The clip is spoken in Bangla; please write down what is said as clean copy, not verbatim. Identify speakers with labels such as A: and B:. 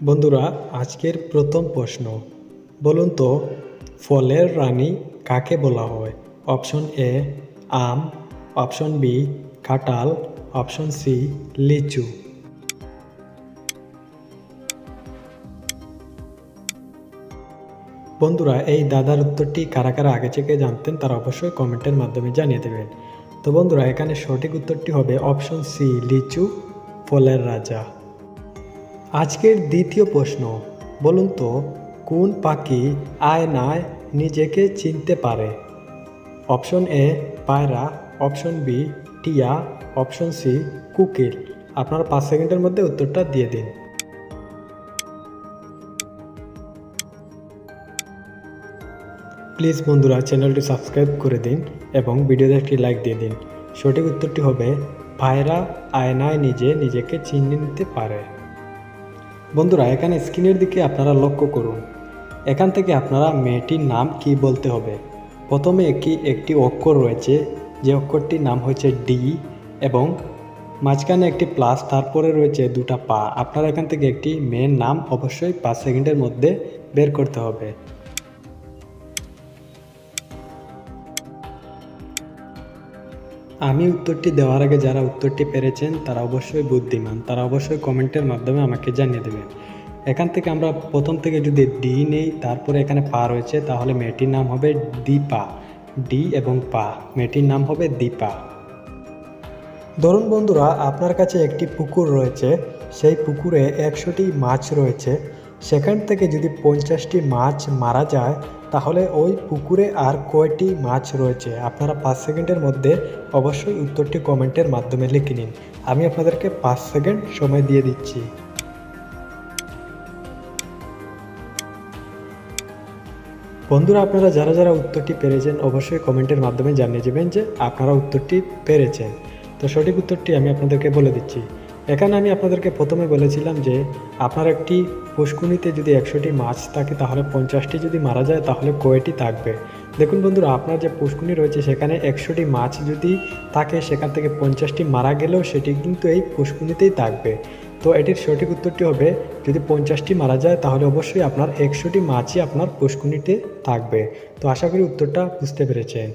A: বন্ধুরা, আজকের প্রথম প্রশ্ন, বলুন তো ফলের রানী কাকে বলা হয়? অপশন এ আম, অপশন বি কাঁঠাল, অপশন সি লিচু। বন্ধুরা, এই দাদার উত্তরটি কারা কারা আগে থেকে জানতেন তারা অবশ্যই কমেন্টের মাধ্যমে জানিয়ে দেবেন। তো বন্ধুরা, এখানে সঠিক উত্তরটি হবে অপশন সি লিচু ফলের রাজা। আজকের দ্বিতীয় প্রশ্ন, বলুন তো কোন পাখি আয়নায় নিজেকে চিনতে পারে? অপশন এ পায়রা, অপশন বি টিয়া, অপশন সি কোকিল। আপনারা 5 সেকেন্ডের মধ্যে উত্তরটা দিয়ে দিন। প্লিজ বন্ধুরা, চ্যানেলটি সাবস্ক্রাইব করে দিন এবং ভিডিওতে একটি লাইক দিয়ে দিন। সঠিক উত্তরটি হবে পায়রা আয়নায় নিজেকে চিনে নিতে পারে। বন্ধুরা, এখানে স্ক্রিনের দিকে আপনারা লক্ষ্য করুন। এখান থেকে আপনারা মেয়েটির নাম কি বলতে হবে। প্রথমে একটি অক্ষর রয়েছে, যে অক্ষরটির নাম হচ্ছে ডি এবং মাঝখানে একটি প্লাস, তারপরে রয়েছে দুটা পা। আপনারা এখান থেকে একটি মেয়ের নাম অবশ্যই 5 সেকেন্ডের মধ্যে বের করতে হবে। আমি উত্তরটি দেওয়ার আগে যারা উত্তরটি পেরেছেন তারা অবশ্যই বুদ্ধিমান, তারা অবশ্যই কমেন্টের মাধ্যমে আমাকে জানিয়ে দেবেন। এখান থেকে আমরা প্রথম থেকে যদি ডি নেই, তারপরে এখানে পা রয়েছে, তাহলে মেয়েটির নাম হবে দীপা। ডি এবং পা, মেয়েটির নাম হবে দীপা। ধরুন বন্ধুরা, আপনার কাছে একটি পুকুর রয়েছে, সেই পুকুরে 100টি মাছ রয়েছে। সেখান থেকে যদি 50টি মাছ মারা যায়, তাহলে ওই পুকুরে আর কয়টি মাছ রয়েছে? আপনারা 5 সেকেন্ডের মধ্যে অবশ্যই উত্তরটি কমেন্টের মাধ্যমে লিখে নিন। আমি আপনাদেরকে 5 সেকেন্ড সময় দিয়ে দিচ্ছি। বন্ধুরা, আপনারা যারা যারা উত্তরটি পেরেছেন অবশ্যই কমেন্টের মাধ্যমে জানিয়ে দেবেন যে আপনারা উত্তরটি পেরেছেন। তো সঠিক উত্তরটি আমি আপনাদেরকে বলে দিচ্ছি। এখানে আমি আপনাদেরকে প্রথমে বলেছিলাম যে আপনার একটি পুষ্কুনিতে যদি 100টি মাছ থাকে, তাহলে 50টি যদি মারা যায় তাহলে কয়টি থাকবে? দেখুন বন্ধুরা, আপনার যে পুষ্কুনি রয়েছে সেখানে 100টি মাছ যদি থাকে, সেখান থেকে 50টি মারা গেলেও সেটি কিন্তু এই পুষ্কুনিতেই থাকবে। তো এটির সঠিক উত্তরটি হবে, যদি 50টি মারা যায় তাহলে অবশ্যই আপনার 100টি মাছই আপনার পুষ্কুনিতে থাকবে। তো আশা করি উত্তরটা বুঝতে পেরেছেন।